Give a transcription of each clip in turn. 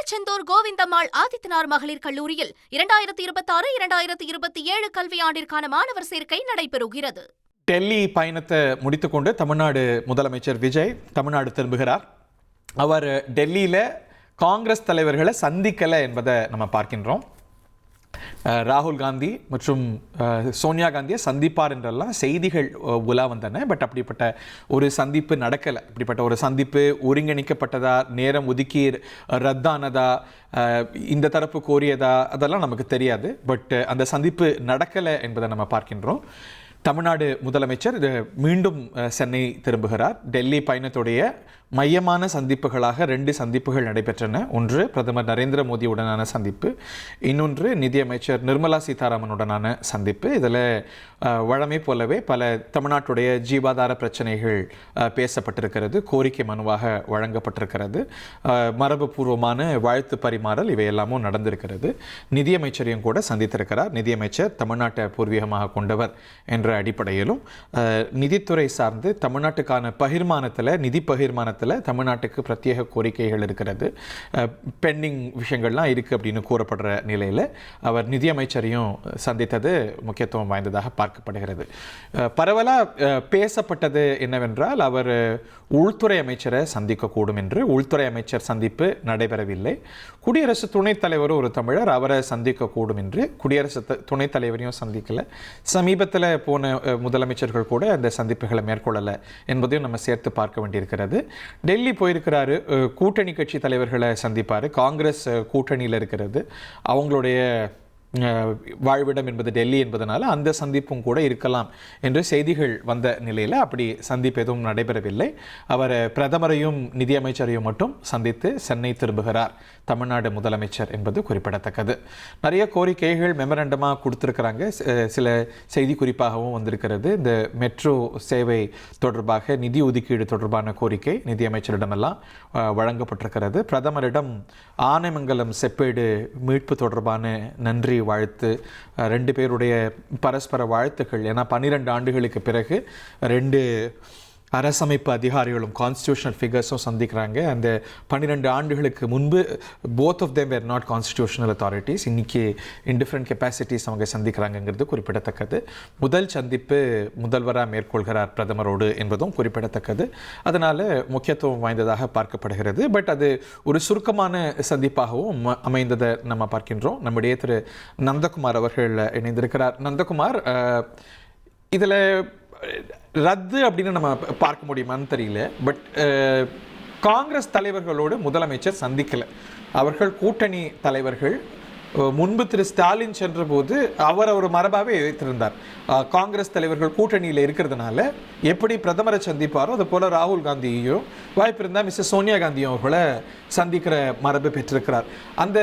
திருச்செந்தூர் கோவிந்தம்மாள் ஆதித்தனார் மகளிர் கல்லூரியில் 2026-2027 கல்வியாண்டிற்கான மாணவர் சேர்க்கை நடைபெறுகிறது. டெல்லி பயணத்தை முடித்துக்கொண்டு தமிழ்நாடு முதலமைச்சர் விஜய் தமிழ்நாடு திரும்புகிறார். அவர் டெல்லியில் காங்கிரஸ் தலைவர்களை சந்திக்கலை என்பதை நம்ம பார்க்கின்றோம். ராகுல் காந்தி மற்றும் சோனியா காந்தியை சந்திப்பார் என்றெல்லாம் செய்திகள் உலா வந்தன. பட் அப்படிப்பட்ட ஒரு சந்திப்பு நடக்கலை. இப்படிப்பட்ட ஒரு சந்திப்பு ஒருங்கிணைக்கப்பட்டதா, நேரம் ஒதுக்கி ரத்தானதா, இந்த தரப்பு கோரியதா, அதெல்லாம் நமக்கு தெரியாது. பட் அந்த சந்திப்பு நடக்கலை என்பதை நம்ம பார்க்கின்றோம். தமிழ்நாடு முதலமைச்சர் மீண்டும் சென்னை திரும்புகிறார். டெல்லி பயணத்துடைய மையமான சந்திப்புகளாக 2 சந்திப்புகள் நடைபெற்றன. ஒன்று பிரதமர் நரேந்திர மோடியுடனான சந்திப்பு, இன்னொன்று நிதியமைச்சர் நிர்மலா சீதாராமனுடனான சந்திப்பு. இதில் வழமை போலவே பல தமிழ்நாட்டுடைய ஜீவாதார பிரச்சனைகள் பேசப்பட்டிருக்கிறது, கோரிக்கை மனுவாக வழங்கப்பட்டிருக்கிறது, மரபுபூர்வமான வாழ்த்து பரிமாறல் இவையெல்லாமும் நடந்திருக்கிறது. நிதியமைச்சரையும் கூட சந்தித்திருக்கிறார். நிதியமைச்சர் தமிழ்நாட்டை பூர்வீகமாக கொண்டவர் என்ற அடிப்படையிலும் நிதித்துறை சார்ந்து தமிழ்நாட்டுக்கான பகிர்மானத்தில், நிதி பகிர்மானத்தில் தமிழ்நாட்டுக்கு பிரத்யேக கோரிக்கைகள் இருக்கிறது, பெண்டிங் விஷயங்கள்லாம் இருக்குது அப்படின்னு கூறப்படுற நிலையில் அவர் நிதியமைச்சரையும் சந்தித்தது முக்கியத்துவம் வாய்ந்ததாக பார்க்கப்படுகிறது. பரவலாக பேசப்பட்டது என்னவென்றால் அவர் உள்துறை அமைச்சரை சந்திக்கக்கூடும் என்று. உள்துறை அமைச்சர் சந்திப்பு நடைபெறவில்லை. குடியரசு துணைத் தலைவர் ஒரு தமிழர், அவரை சந்திக்கக்கூடும் என்று. குடியரசு துணைத் தலைவரையும் சந்திக்கலை. சமீபத்தில் போன முதலமைச்சர்கள் கூட அந்த சந்திப்புகளை மேற்கொள்ளலை என்பதையும் நம்ம சேர்த்து பார்க்க வேண்டியிருக்கிறது. டெல்லி போயிருக்கிறாரு, கூட்டணி கட்சி தலைவர்களை சந்திப்பார். காங்கிரஸ் கூட்டணியில் இருக்கிறது, அவங்களுடைய வாழ்விடம் என்பது டெல்லி என்பதனால அந்த சந்திப்பும் கூட இருக்கலாம் என்று செய்திகள் வந்த நிலையில் அப்படி சந்திப்பு எதுவும் நடைபெறவில்லை. அவர் பிரதமரையும் நிதியமைச்சரையும் மட்டும் சந்தித்து சென்னை திரும்புகிறார் தமிழ்நாடு முதலமைச்சர் என்பது குறிப்பிடத்தக்கது. நிறைய கோரிக்கைகள் மெமரண்டமாக கொடுத்துருக்கிறாங்க. சில செய்தி குறிப்பாகவும் வந்திருக்கிறது. இந்த மெட்ரோ சேவை தொடர்பாக நிதி ஒதுக்கீடு தொடர்பான கோரிக்கை நிதியமைச்சரிடமெல்லாம் வழங்கப்பட்டிருக்கிறது. பிரதமரிடம் ஆனைமங்கலம் செப்பேடு மீட்பு தொடர்பான நன்றி வாழ்த்து, 2 பேருடைய பரஸ்பர வாழ்த்துக்கள். ஏன்னா 12 ஆண்டுகளுக்கு பிறகு 2 அரசமைப்பு அதிகாரிகளும் கான்ஸ்டியூஷனல் ஃபிகர்ஸும் சந்திக்கிறாங்க. அந்த 12 ஆண்டுகளுக்கு முன்பு both of them were not constitutional authorities. இன்றைக்கி இன் டிஃப்ரெண்ட் கெப்பாசிட்டிஸ் அவங்க சந்திக்கிறாங்கிறது குறிப்பிடத்தக்கது. முதல் சந்திப்பு முதல்வராக மேற்கொள்கிறார் பிரதமரோடு என்பதும் குறிப்பிடத்தக்கது. அதனால் முக்கியத்துவம் வாய்ந்ததாக பார்க்கப்படுகிறது. பட் அது ஒரு சுருக்கமான சந்திப்பாகவும் அமைந்ததை நம்ம பார்க்கின்றோம். நம்முடைய திரு நந்தகுமார் அவர்கள் இணைந்திருக்கிறார். நந்தகுமார், இதில் ரத்து அப்படின்னு நம்ம பார்க்க முடியுமான்னு தெரியல. பட் காங்கிரஸ் தலைவர்களோடு முதலமைச்சர் சந்திக்கலை. அவர்கள் கூட்டணி தலைவர்கள். முன்பு திரு ஸ்டாலின் சென்ற போது அவர் ஒரு மரபாகவே எதிர்த்திருந்தார். காங்கிரஸ் தலைவர்கள் கூட்டணியில் இருக்கிறதுனால எப்படி பிரதமரை சந்திப்பாரோ அது போல் ராகுல் காந்தியையும், வாய்ப்பு இருந்தால் மிஸ்ஸஸ் சோனியா காந்தியும் அவர்களை சந்திக்கிற மரபு பெற்றிருக்கிறார். அந்த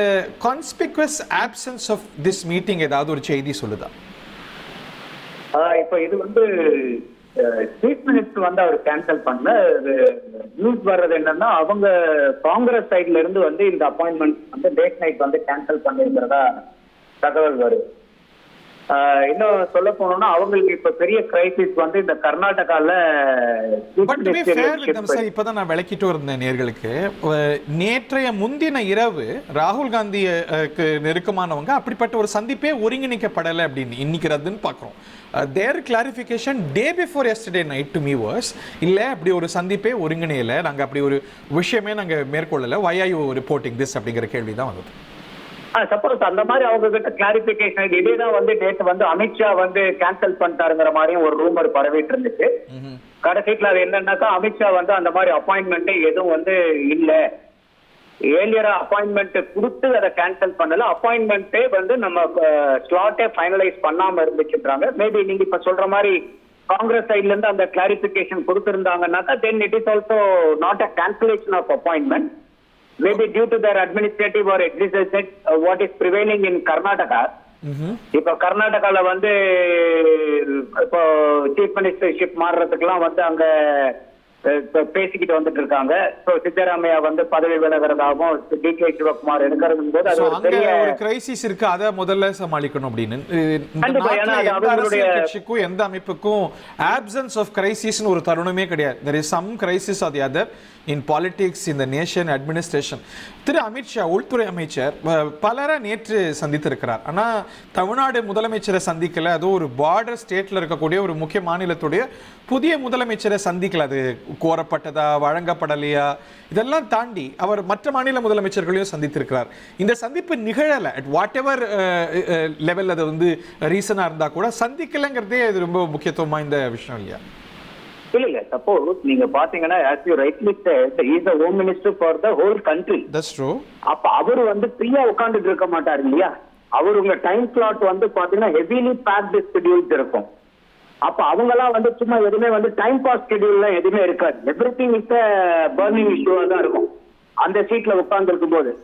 கான்ஸ்பிக்வஸ் ஆப்சன்ஸ் ஆஃப் திஸ் மீட்டிங் ஏதாவது ஒரு செய்தி சொல்லுதா? இப்ப இது சீஃப் மினிஸ்டர் அவர் கேன்சல் பண்ண நியூஸ் வர்றது என்னன்னா, அவங்க காங்கிரஸ் சைட்ல இருந்து இந்த அப்பாயின்மெண்ட் டேட் நைட் கேன்சல் பண்ணிருக்கிறதா தகவல் வருது. இன்னும் சொல்ல போனோம்னா அவங்களுக்கு இப்ப பெரிய கிரைசிஸ் இந்த கர்நாடகால. இப்பதான் நான் விளக்கிட்டு இருந்தேன் நேர்களுக்கு. நேற்றைய முந்தின இரவு ராகுல் காந்திக்கு நெருக்கமானவங்க அப்படிப்பட்ட ஒரு சந்திப்பே ஒருங்கிணைக்கப்படலை அப்படின்னு இன்னைக்கு ரத்துன்னு பாக்குறோம். Their clarification day before yesterday night to me was, இல்லை அப்படி ஒரு சந்திப்பே ஒருங்கிணையலை, நாங்கள் அப்படி ஒரு விஷயமே நாங்கள் மேற்கொள்ளலை, why are you reporting this அப்படிங்கிற கேள்வி தான் வந்தது. சப்போஸ் அந்த மாதிரி அவங்க கிட்ட கிளாரிபிகேஷன் இதேதான் டேட் அமித்ஷா கேன்சல் பண்ணிட்டாருங்கிற மாதிரியும் ஒரு ரூமர் பரவிட்டு இருந்துச்சு. கடைசியில அது என்னன்னாக்கா அமித்ஷா அந்த மாதிரி அப்பாயின்மெண்ட் எதுவும் இல்ல, ஏர்லியரா அப்பாயின்மெண்ட் கொடுத்து அதை கேன்சல் பண்ணல, அப்பாயின்மெண்டே நம்ம ஸ்லாட்டே ஃபைனலைஸ் பண்ணாம இருந்துச்சுன்றாங்க. மேபி நீங்க இப்ப சொல்ற மாதிரி காங்கிரஸ் சைட்ல இருந்து அந்த கிளாரிபிகேஷன் கொடுத்திருந்தாங்கன்னாக்கா then it is also not a cancellation of appointment. Maybe due to their administrative or executive what is prevailing in Karnataka. இப்ப கர்நாடகால இப்போ சீஃப் மினிஸ்டர்ஷிப் மாறுறதுக்கெல்லாம் அங்க பேசிக்கிட்டு வந்துட்டு இருக்காங்க. சித்தராமையா பதவி விலகிறதாகவும் டிகே சிவகுமார் எடுக்கிறது போது அது ஒரு பெரிய கிரைசிஸ் இருக்கு. அதை முதல்ல சமாளிக்கணும் அப்படின்னு கட்சிக்கும் எந்த அமைப்புக்கும் ஆப்சன்ஸ் ஆஃப் கிரைசிஸ் ஒரு தருணமே கிடையாது. there is some crisis or the other. In politics, இந்த நேஷன் அட்மினிஸ்ட்ரேஷன். திரு அமித்ஷா உள்துறை அமைச்சர் பலரை நேற்று சந்தித்திருக்கிறார். ஆனால் தமிழ்நாடு முதலமைச்சரை சந்திக்கல. அதுவும் ஒரு பார்டர் ஸ்டேட்டில் இருக்கக்கூடிய ஒரு முக்கிய மாநிலத்துடைய புதிய முதலமைச்சரை சந்திக்கல. அது கோரப்பட்டதா, வழங்கப்படலையா, இதெல்லாம் தாண்டி அவர் மற்ற மாநில முதலமைச்சர்களையும் சந்தித்திருக்கிறார். இந்த சந்திப்பு நிகழலை, அட் வாட் எவர் லெவல் அது வந்து ரீசனாக இருந்தால் கூட சந்திக்கலைங்கிறதே இது ரொம்ப முக்கியத்துவமா இந்த விஷயம் இல்லையா? இல்ல சப்போஸ் நீங்க பாத்தீங்கன்னா as you rightly said, he is the home minister for the whole country. That's true. அப்ப அவரு வந்து ஃப்ரீயா உட்கார்ந்துட்டு இருக்க மாட்டாரு இல்லையா? அவர் உங்க டைம் ஸ்லாட் வந்து பாத்தீங்கன்னா ஹெவிலி பேக்டு ஸ்கெடியூல்ஸ் இருக்கும். அப்ப அவங்கெல்லாம் வந்து சும்மா எதுவுமே வந்து டைம் பாஸ் ஸ்கெடியூல்ல எதுவுமே இருக்காது. எவ்ரிதிங் இஸ் பர்னிங் இஷ்யூவா தான் இருக்கும் அந்த சீட்ல உட்கார்ந்து இருக்கும் போது.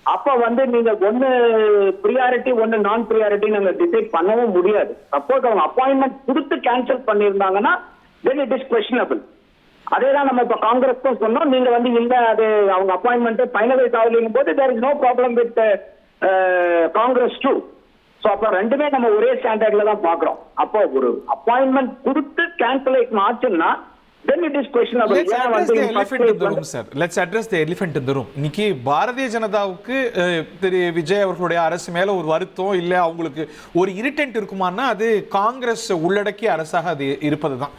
அப்ப வந்து நீங்க ஒன்னு ப்ரியாரிட்டி ஒன்னு நான் ப்ரியாரிட்டி நாங்க டிசைட் பண்ணவும் முடியாது. சப்போஸ் அவங்க அப்பாயின்மெண்ட் கொடுத்து கேன்சல் பண்ணியிருந்தாங்கன்னா then it is questionable. அதேதான் நம்ம இப்ப காங்கிரஸ்க்கும் சொன்னோம். நீங்க வந்து இல்ல அது அவங்க அப்பாயின்மெண்ட் ஃபைனலைஸ் ஆகலைங்கும் போது there is no problem with Congress too. So அப்ப ரெண்டுமே நம்ம ஒரே ஸ்டாண்டர்ட்ல தான் பாக்குறோம். அப்போ ஒரு அப்பாயின்மெண்ட் கொடுத்து கேன்சலேஷன் ஆச்சுன்னா then it is questionable. Let's address the elephant in the room, sir. Let's address the elephant in the room. இன்னைக்கு பாரதிய ஜனதாவுக்கு திரு விஜய் அவர்களுடைய அரசு மேல ஒரு வருத்தம் இல்ல, அவங்களுக்கு ஒரு இரிட்டன்ட் இருக்குமானா அது காங்கிரஸ் உள்ளடக்கிய அரசாக அது இருப்பது தான்.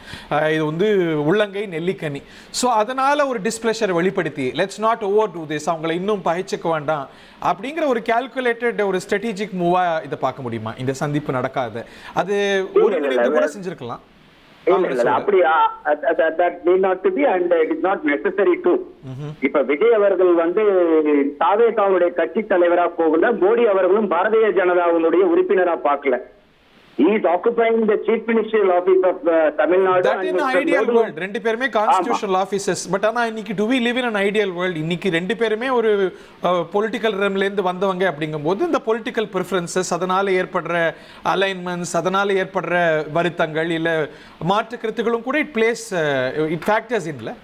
இது வந்து உள்ளங்கை நெல்லிக்கனி. ஸோ அதனால ஒரு டிஸ்பிளஷரை வெளிப்படுத்தி let's not over do this, அவங்களை இன்னும் பகைச்சிக்க வேண்டாம் அப்படிங்கிற ஒரு கால்குலேட்டட் ஒரு ஸ்ட்ராட்டஜிக் மூவா இதை பார்க்க முடியுமா? இந்த சந்திப்பு நடக்காது, அது ஒருங்கிணைந்து கூட செஞ்சிருக்கலாம். அப்படியா? that need not to be and it is not necessary to. இப்ப விஜய் அவர்கள் வந்து தாவேகாவுடைய கட்சி தலைவரா போகல, மோடி அவர்களும் பாரதிய ஜனதாவுடைய உறுப்பினரா பார்க்கல. He is occupying the chief ministerial office of Tamil Nadu. That in an ideal world ரெண்டு பேருமே constitutional offices. பட் ஆனா இன்னைக்கு do we live in an ideal world? இன்னைக்கு ரெண்டு பேருமே ஒரு பொலிட்டிக்கல் ரம்ல இருந்து வந்தவங்க அப்படிங்கும்போது இந்த பொலிட்டிக்கல் பிரெஃபரன்சஸ், அதனால ஏற்படுற அலைன்மெண்ட்ஸ், அதனால ஏற்படுற வருத்தங்கள் இல்ல மாற்று கருத்துக்களும் கூட இட் ஃபேக்டர்ஸ் இன்ல.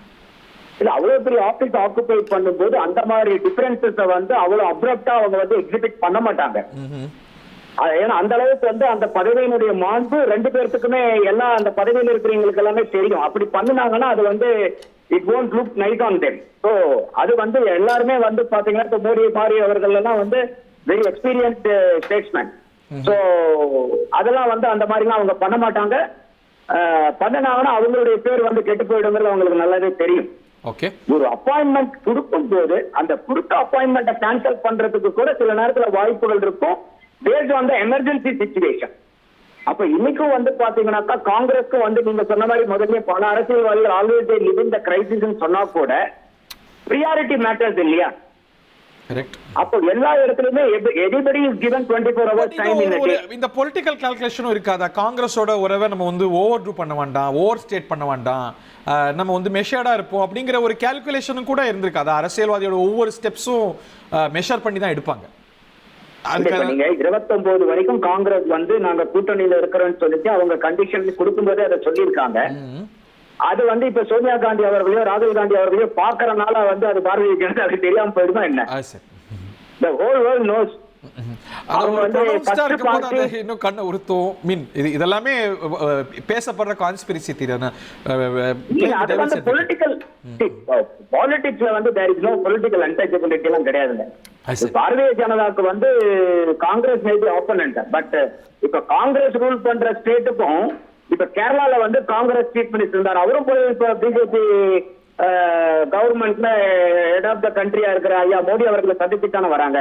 இல்ல அவ்வளவு பெரிய ஆபீஸ் ஆக்குபை பண்ணும்போது அந்த மாதிரி டிஃபரன்சஸை வந்து அவ்வளவு அப்ரப்டா அவங்க வந்து எக்ஸிபிட் பண்ண மாட்டாங்க. ஏன்னா அந்த அளவுக்கு வந்து அந்த பதவியினுடைய மாண்பு ரெண்டு பேர்த்துக்குமே எல்லாம் அந்த பதவியில் இருக்கிறவங்களுக்கு எல்லாமே தெரியும். அப்படி பண்ணினாங்கன்னா அது வந்து it won't look nice on them. So அது வந்து எல்லாருமே வந்து பாத்தீங்கன்னா இப்போ மோடி மாரி அவர்கள் எல்லாம் வந்து வெரி எக்ஸ்பீரியன்ஸ்ட் ஸ்டேட்ஸ்மேன். ஸோ அதெல்லாம் வந்து அந்த மாதிரிலாம் அவங்க பண்ண மாட்டாங்க. பண்ணினாங்கன்னா அவங்களுடைய பேர் வந்து கெட்டு போயிடுங்கிறது அவங்களுக்கு நல்லாவே தெரியும். ஓகே, ஒரு அப்பாயின்மெண்ட் கொடுக்கும் போது அந்த கொடுத்த அப்பாயின்மெண்ட்டை கேன்சல் பண்றதுக்கு கூட சில நேரத்துல வாய்ப்புகள் இருக்கும் based on the emergency situation. அப்ப இன்னைக்கும் வந்து பாத்தீங்கன்னாக்கா காங்கிரஸ்க்கு வந்து நீங்க சொன்ன மாதிரி முதல்ல பல அரசியல்வாதிகள் always they live in the crisis சொன்னா கூட பிரியாரிட்டி மேட்டர்ஸ் இல்லையா? கரெக்ட். அப்போ எல்லா இடத்துலயுமே everybody is given 24 hours time in a day. இந்த பொலிட்டிக்கல் கால்குலேஷனும் இருக்காதா? காங்கிரஸோட உறவை நம்ம வந்து ஓவர் டூ பண்ண வேண்டாம், ஓவர் ஸ்டேட் பண்ண வேண்டாம், நம்ம வந்து மெஷர்டா இருப்போம் அப்படிங்கிற ஒரு கால்குலேஷனும் கூட இருந்திருக்காது. அரசியல்வாதியோட ஒவ்வொரு ஸ்டெப்ஸும் மெஷர் பண்ணி தான் எடுப்பாங்க. நீங்க 29 வரைக்கும் காங்கிரஸ் வந்து நாங்க கூட்டணியில இருக்கிறோம்னு சொல்லிட்டு அவங்க கண்டிஷன் கொடுக்கும்போதே அதை சொல்லியிருக்காங்க. அது வந்து இப்ப சோனியா காந்தி அவர்களையோ ராகுல் காந்தி அவர்களையோ பாக்குறதுனால வந்து அது பாரதிய ஜனதாவுக்கு தெரியாம போயிடுமா என்ன? The whole world knows. இன்னும் கண்ண உறுத்தும் மீன் இதெல்லாமே பேசப்படுற கான்ஸ்பிரசி தியரி. அது வந்து பொலிட்டிக்கல் பாலிடிக்ஸ்ல வந்து there is no political untouchability எல்லாம் கிடையாதுங்க. பாரதிய ஜனதாவுக்கு வந்து காங்கிரஸ் மேபி ஆப்போனன்ட். பட் இப்ப காங்கிரஸ் ரூல் பண்ற ஸ்டேட்டுக்கும் இப்ப கேரளால வந்து காங்கிரஸ் சீஃப் மினிஸ்டர் இருந்தார். அவரும் போய் இப்ப பிஜேபி கவர்மெண்ட்ல ஹெட் ஆஃப் த கண்ட்ரியா இருக்கிற ஐயா மோடி அவர்களை சந்திச்சுட்டான வராங்க.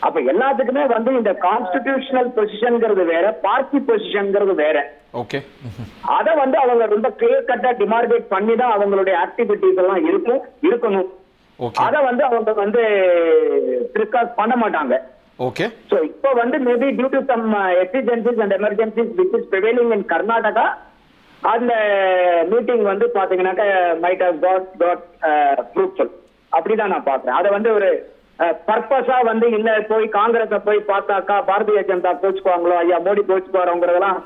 அப்ப எல்லாத்துக்குமே வந்து இந்த கான்ஸ்டிடியூஷனல் பொசிஷன்ங்கிறது வேற, பார்ட்டி பொசிஷன்ங்கிறது வேற. ஓகே, அத வந்து அவங்க ரொம்ப கிளியர் கட்டா டிமார்கேட் பண்ணி தான் அவங்களுடைய ஆக்டிவிட்டிஸ் எல்லாம் இருக்கணும். அத வந்து அவங்க வந்து டிஸ்கஸ் பண்ண மாட்டாங்க. ஓகே, சோ இப்போ வந்து maybe due to some emergencies and emergencies which is prevailing in Karnataka, அந்த மீட்டிங் வந்து பாத்தீங்கன்னாக்க might have got fruitful. அப்படிதான் நான் பாக்குறேன். அதை வந்து ஒரு பர்பஸா வந்து இல்ல போய் காங்கிரஸ போய் பார்த்தாக்கா பாரதிய ஜனதா கோச்சுக்குவாங்களோ, ஐயா மோடி கோச்சுக்குவாரோங்கிறதெல்லாம்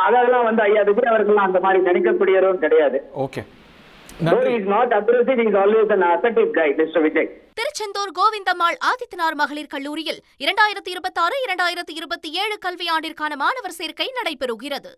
அதெல்லாம் வந்து ஐயா விஜய் அவர்கள் அந்த மாதிரி நினைக்கக்கூடியவரும் கிடையாது. ஓகே, திருச்செந்தூர் கோவிந்தம்மாள் ஆதித்தனார் மகளிர் கல்லூரியில் 2026-2027 கல்வியாண்டிற்கான மாணவர் சேர்க்கை நடைபெறுகிறது.